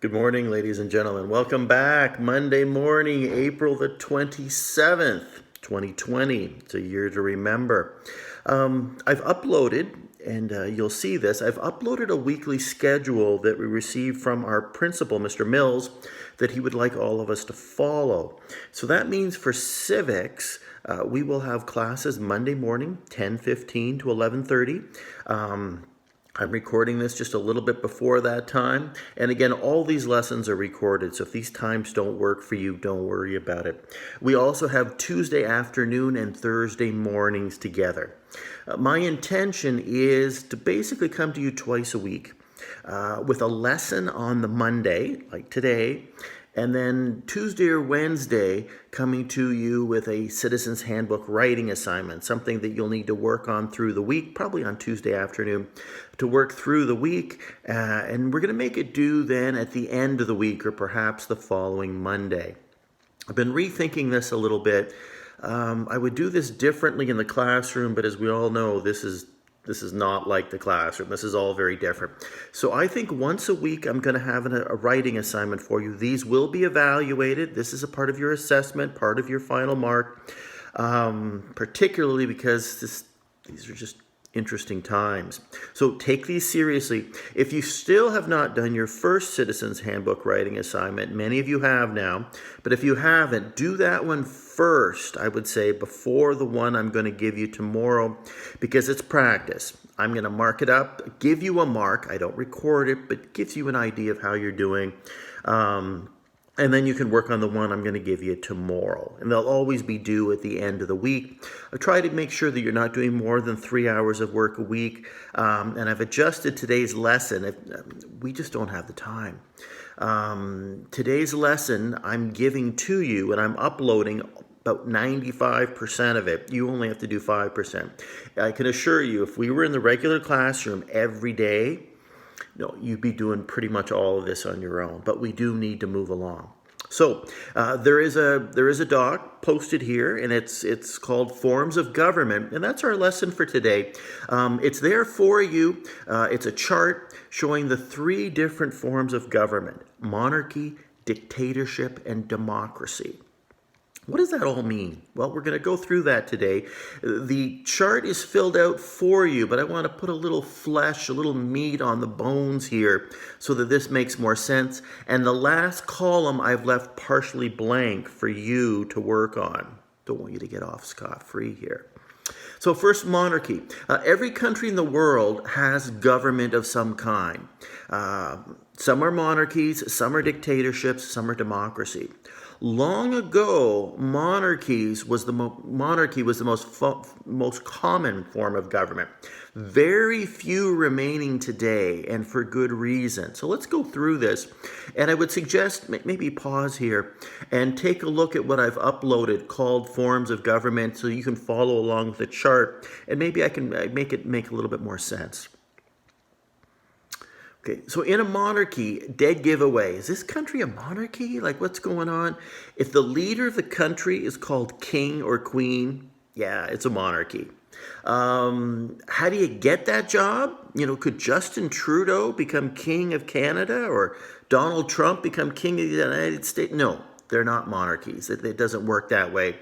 Good morning, ladies and gentlemen. Welcome back. Monday morning, April the 27th, 2020. It's a year to remember. I've uploaded, and you'll see this, I've uploaded a weekly schedule that we received from our principal, Mr. Mills, that he would like all of us to follow. So that means for civics, we will have classes Monday morning, 10:15 to 11:30. I'm recording this just a little bit before that time. And again, all these lessons are recorded. So if these times don't work for you, don't worry about it. We also have Tuesday afternoon and Thursday mornings together. My intention is to basically come to you twice a week with a lesson on the Monday, like today, and then Tuesday or Wednesday coming to you with a Citizens Handbook writing assignment, something that you'll need to work on through the week, probably on Tuesday afternoon, to work through the week. And we're going to make it due then at the end of the week or perhaps the following Monday. I've been rethinking this a little bit. I would do this differently in the classroom, but as we all know, this is not like the classroom. This is all very different. So I think once a week I'm going to have a writing assignment for you. These will be evaluated. This is a part of your assessment, part of your final mark, particularly because these are just interesting times. So take these seriously. If you still have not done your first Citizens Handbook writing assignment, many of you have now, but if you haven't, do that one first, I would say, before the one I'm going to give you tomorrow, because it's practice. I'm going to mark it up, give you a mark. I don't record it, but it gives you an idea of how you're doing. And then you can work on the one I'm going to give you tomorrow. And they'll always be due at the end of the week. I try to make sure that you're not doing more than 3 hours of work a week. And I've adjusted today's lesson. We just don't have the time. Today's lesson I'm giving to you, and I'm uploading about 95% of it. You only have to do 5%. I can assure you, if we were in the regular classroom every day, no, you'd be doing pretty much all of this on your own, but we do need to move along. So there is a doc posted here, and it's called Forms of Government, and that's our lesson for today. It's there for you. It's a chart showing the 3 different forms of government: monarchy, dictatorship, and democracy. What does that all mean? Well, we're going to go through that today. The chart is filled out for you, but I want to put a little flesh, a little meat on the bones here so that this makes more sense. And the last column I've left partially blank for you to work on. Don't want you to get off scot-free here. So first, monarchy. Every country in the world has government of some kind. Some are monarchies, some are dictatorships, some are democracy. Long ago, monarchy was the most common form of government. Very few remaining today, and for good reason. So let's go through this. And I would suggest maybe pause here and take a look at what I've uploaded called Forms of Government so you can follow along with the chart, and maybe I can make it make a little bit more sense. Okay, so in a monarchy, dead giveaway. Is this country a monarchy? Like, what's going on? If the leader of the country is called king or queen, yeah, it's a monarchy. How do you get that job? Could Justin Trudeau become king of Canada or Donald Trump become king of the United States? No, they're not monarchies. It doesn't work that way.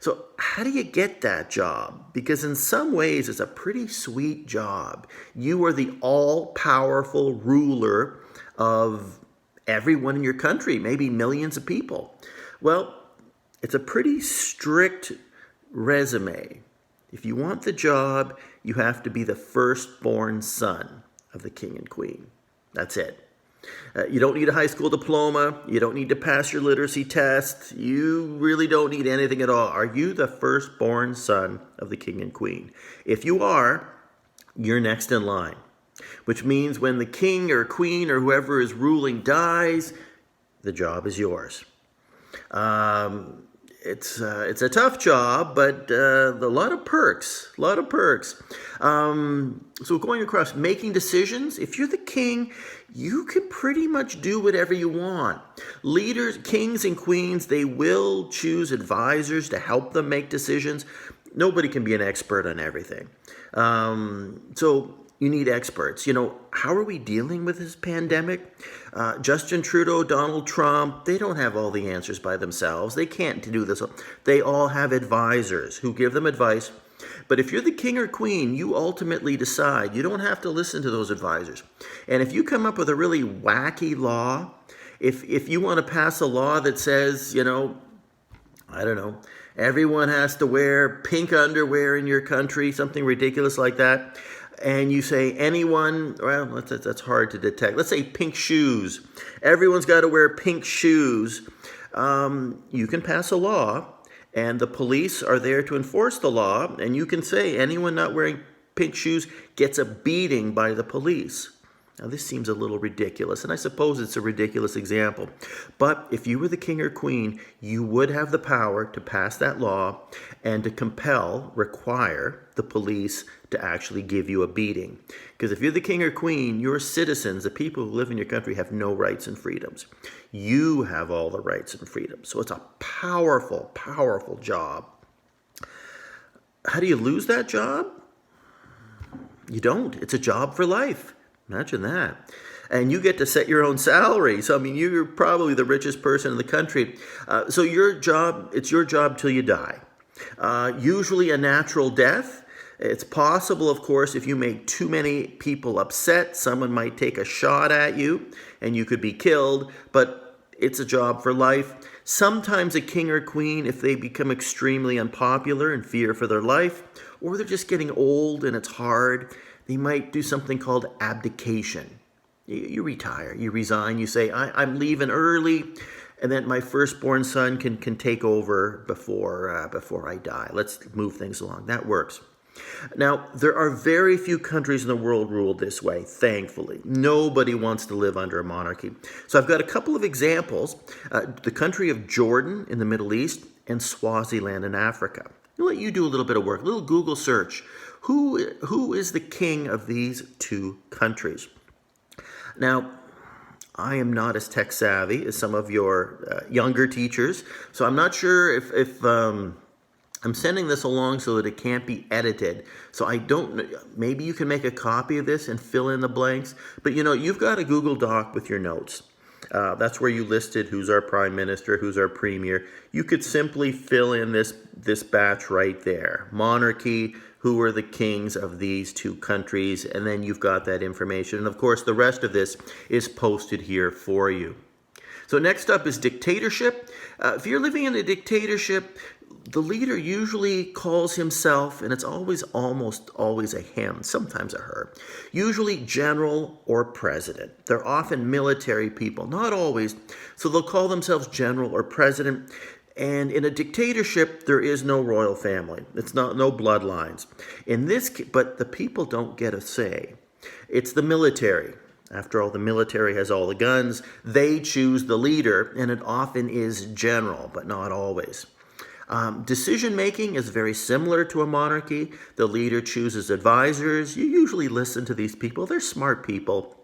So how do you get that job? Because in some ways, it's a pretty sweet job. You are the all-powerful ruler of everyone in your country, maybe millions of people. Well, it's a pretty strict resume. If you want the job, you have to be the firstborn son of the king and queen. That's it. You don't need a high school diploma. You don't need to pass your literacy test. You really don't need anything at all. Are you the firstborn son of the king and queen? If you are, you're next in line, which means when the king or queen or whoever is ruling dies, the job is yours. It's a tough job, but a lot of perks, So going across, making decisions. If you're the king, you can pretty much do whatever you want. Leaders, kings and queens, they will choose advisors to help them make decisions. Nobody can be an expert on everything. So you need experts. How are we dealing with this pandemic? Justin Trudeau, Donald Trump, they don't have all the answers by themselves. They can't do this. They all have advisors who give them advice. But if you're the king or queen, you ultimately decide. You don't have to listen to those advisors. And if you come up with a really wacky law, if you want to pass a law that says, I don't know, everyone has to wear pink underwear in your country, something ridiculous like that, and you say anyone, well, that's hard to detect. Let's say pink shoes. Everyone's got to wear pink shoes. You can pass a law, and the police are there to enforce the law, and you can say anyone not wearing pink shoes gets a beating by the police. Now, this seems a little ridiculous, and I suppose it's a ridiculous example. But if you were the king or queen, you would have the power to pass that law and to require the police to actually give you a beating. Because if you're the king or queen, your citizens, the people who live in your country, have no rights and freedoms. You have all the rights and freedoms. So it's a powerful, powerful job. How do you lose that job? You don't. It's a job for life. Imagine that. And you get to set your own salary. So, you're probably the richest person in the country. So it's your job till you die. Usually a natural death. It's possible, of course, if you make too many people upset, someone might take a shot at you and you could be killed, but it's a job for life. Sometimes a king or queen, if they become extremely unpopular and fear for their life, or they're just getting old and it's hard, they might do something called abdication. You retire, you resign, you say, I'm leaving early, and then my firstborn son can take over before I die. Let's move things along. That works. Now, there are very few countries in the world ruled this way, thankfully. Nobody wants to live under a monarchy. So I've got a couple of examples. The country of Jordan in the Middle East and Swaziland in Africa. I'll let you do a little bit of work, a little Google search. Who is the king of these two countries? Now, I am not as tech savvy as some of your younger teachers, so I'm not sure if I'm sending this along so that it can't be edited. So maybe you can make a copy of this and fill in the blanks. But you've got a Google Doc with your notes. That's where you listed who's our prime minister, who's our premier. You could simply fill in this batch right there. Monarchy, who are the kings of these two countries, and then you've got that information. And of course, the rest of this is posted here for you. So next up is dictatorship. If you're living in a dictatorship, the leader usually calls himself, and it's almost always a him, sometimes a her, usually general or president. They're often military people, not always, so they'll call themselves general or president. And in a dictatorship, there is no royal family. It's no bloodlines. But the people don't get a say. It's the military. After all, the military has all the guns. They choose the leader, and it often is general, but not always. Decision-making is very similar to a monarchy. The leader chooses advisors. You usually listen to these people. They're smart people.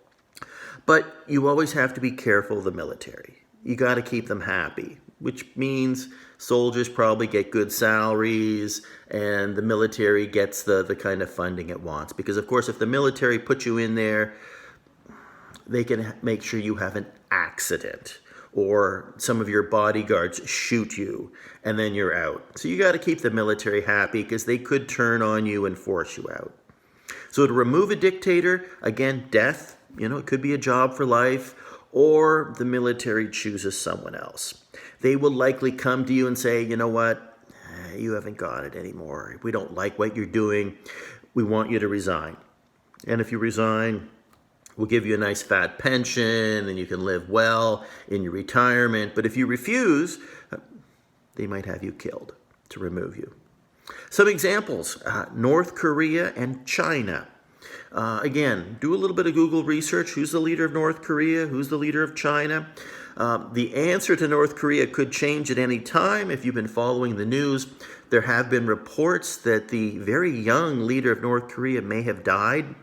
But you always have to be careful of the military. You got to keep them happy, which means soldiers probably get good salaries and the military gets the kind of funding it wants. Because, of course, if the military puts you in there, they can make sure you have an accident or some of your bodyguards shoot you and then you're out. So you got to keep the military happy because they could turn on you and force you out. So to remove a dictator, again, death, it could be a job for life, or the military chooses someone else. They will likely come to you and say, you know what, you haven't got it anymore. We don't like what you're doing. We want you to resign. And if you resign, we'll give you a nice fat pension and you can live well in your retirement. But if you refuse, they might have you killed to remove you. Some examples, North Korea and China. Again, do a little bit of Google research. Who's the leader of North Korea? Who's the leader of China? The answer to North Korea could change at any time. If you've been following the news, there have been reports that the very young leader of North Korea may have died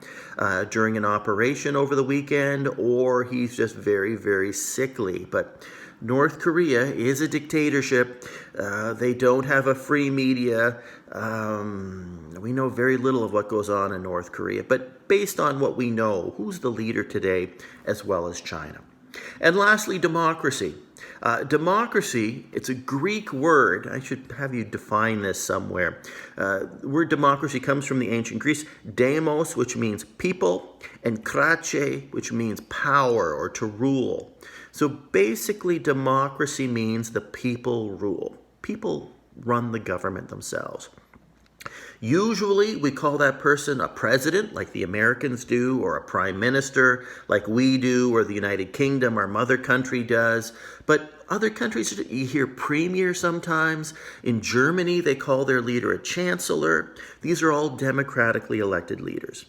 during an operation over the weekend, or he's just very, very sickly. But North Korea is a dictatorship. They don't have a free media. We know very little of what goes on in North Korea. But but based on what we know, who's the leader today as well as China. And lastly, democracy. Democracy, it's a Greek word. I should have you define this somewhere. The word democracy comes from the ancient Greece, demos, which means people, and krache, which means power or to rule. So basically, democracy means the people rule. People run the government themselves. Usually, we call that person a president, like the Americans do, or a prime minister, like we do, or the United Kingdom, our mother country, does. But other countries, you hear premier sometimes. In Germany, they call their leader a chancellor. These are all democratically elected leaders.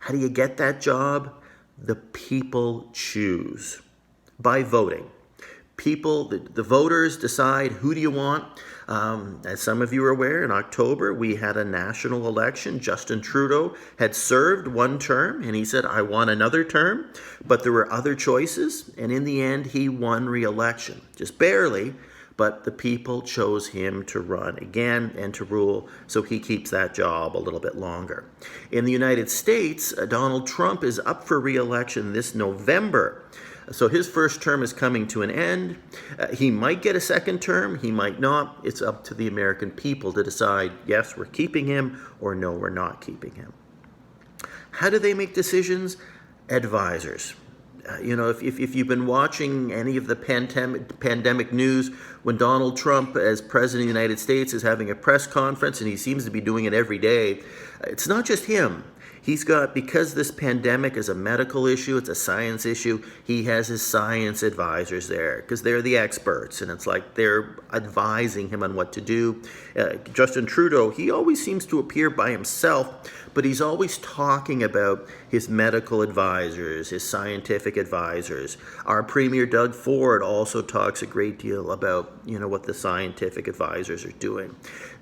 How do you get that job? The people choose by voting. People, the voters decide who do you want. As some of you are aware, in October, we had a national election. Justin Trudeau had served one term, and he said, I want another term. But there were other choices, and in the end, he won re-election. Just barely, but the people chose him to run again and to rule, so he keeps that job a little bit longer. In the United States, Donald Trump is up for re-election this November. So his first term is coming to an end. He might get a second term, he might not. It's up to the American people to decide, yes, we're keeping him, or no, we're not keeping him. How do they make decisions? Advisors. If you've been watching any of the pandemic news, when Donald Trump, as President of the United States, is having a press conference, and he seems to be doing it every day, it's not just him. He's got, because this pandemic is a medical issue, it's a science issue, he has his science advisors there because they're the experts, and it's like they're advising him on what to do. Justin Trudeau, he always seems to appear by himself, but he's always talking about his medical advisors, his scientific advisors. Our Premier Doug Ford also talks a great deal about, what the scientific advisors are doing.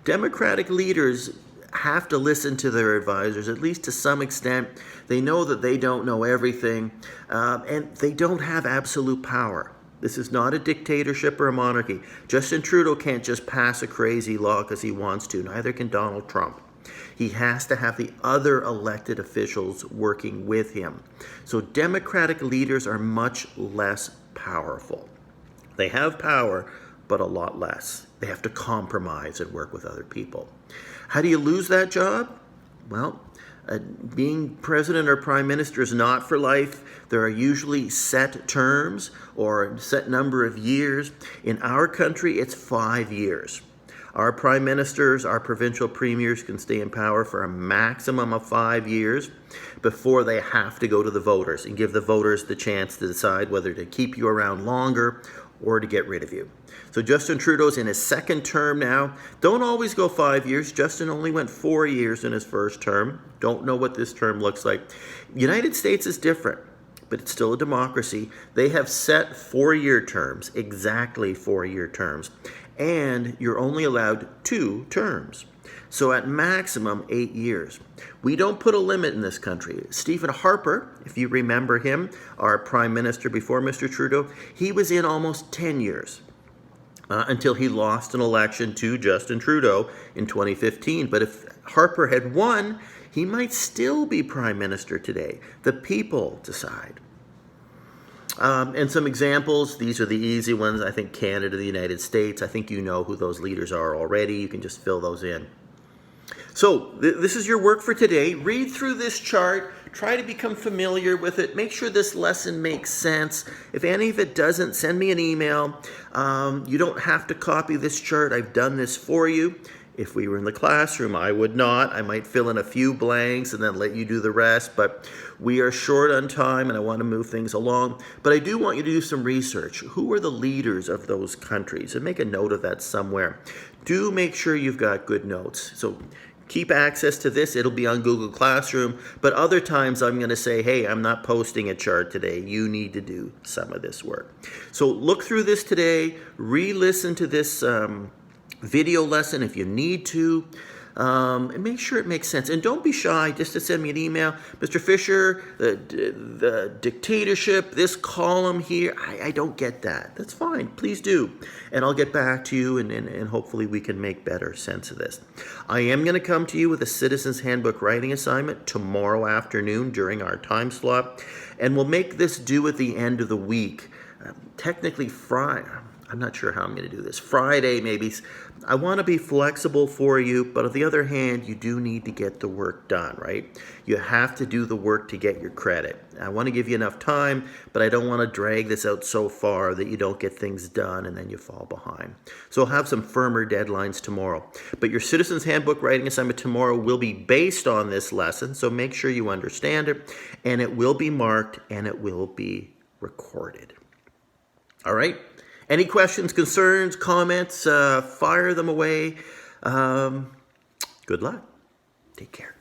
Democratic leaders have to listen to their advisors, at least to some extent. They know that they don't know everything, and they don't have absolute power. This is not a dictatorship or a monarchy. Justin Trudeau can't just pass a crazy law because he wants to. Neither can Donald Trump. He has to have the other elected officials working with him. So Democratic leaders are much less powerful. They have power, but a lot less. They have to compromise and work with other people. How do you lose that job? Well, being president or prime minister is not for life. There are usually set terms or a set number of years. In our country, it's 5 years. Our prime ministers, our provincial premiers can stay in power for a maximum of 5 years before they have to go to the voters and give the voters the chance to decide whether to keep you around longer or to get rid of you. So Justin Trudeau's in his second term now. Don't always go 5 years. Justin only went 4 years in his first term. Don't know what this term looks like. The United States is different, but it's still a democracy. They have set 4-year terms, exactly 4-year terms, and you're only allowed 2 terms. So at maximum 8 years. We don't put a limit in this country. Stephen Harper, if you remember him, our prime minister before Mr. Trudeau, he was in almost 10 years. Until he lost an election to Justin Trudeau in 2015. But if Harper had won, he might still be prime minister today. The people decide. And some examples, these are the easy ones. I think Canada, the United States. I think you know who those leaders are already. You can just fill those in. So this is your work for today. Read through this chart. Try to become familiar with it. Make sure this lesson makes sense. If any of it doesn't, send me an email. You don't have to copy this chart. I've done this for you. If we were in the classroom, I would not. I might fill in a few blanks and then let you do the rest. But we are short on time and I want to move things along. But I do want you to do some research. Who are the leaders of those countries? And make a note of that somewhere. Do make sure you've got good notes. So keep access to this. It'll be on Google Classroom. But other times I'm going to say, hey, I'm not posting a chart today. You need to do some of this work. So look through this today. Re-listen to this video lesson if you need to. and make sure it makes sense. And don't be shy just to send me an email. Mr. Fisher, the dictatorship, this column here, I don't get that. That's fine. Please do. And I'll get back to you, and hopefully we can make better sense of this. I am going to come to you with a Citizens Handbook writing assignment tomorrow afternoon during our time slot. And we'll make this due at the end of the week. Technically Friday. I'm not sure how I'm going to do this. Friday, maybe. I want to be flexible for you, but on the other hand, you do need to get the work done, right? You have to do the work to get your credit. I want to give you enough time, but I don't want to drag this out so far that you don't get things done and then you fall behind. So I'll have some firmer deadlines tomorrow. But your Citizens Handbook writing assignment tomorrow will be based on this lesson, so make sure you understand it, and it will be marked and it will be recorded. All right? Any questions, concerns, comments, fire them away. Good luck. Take care.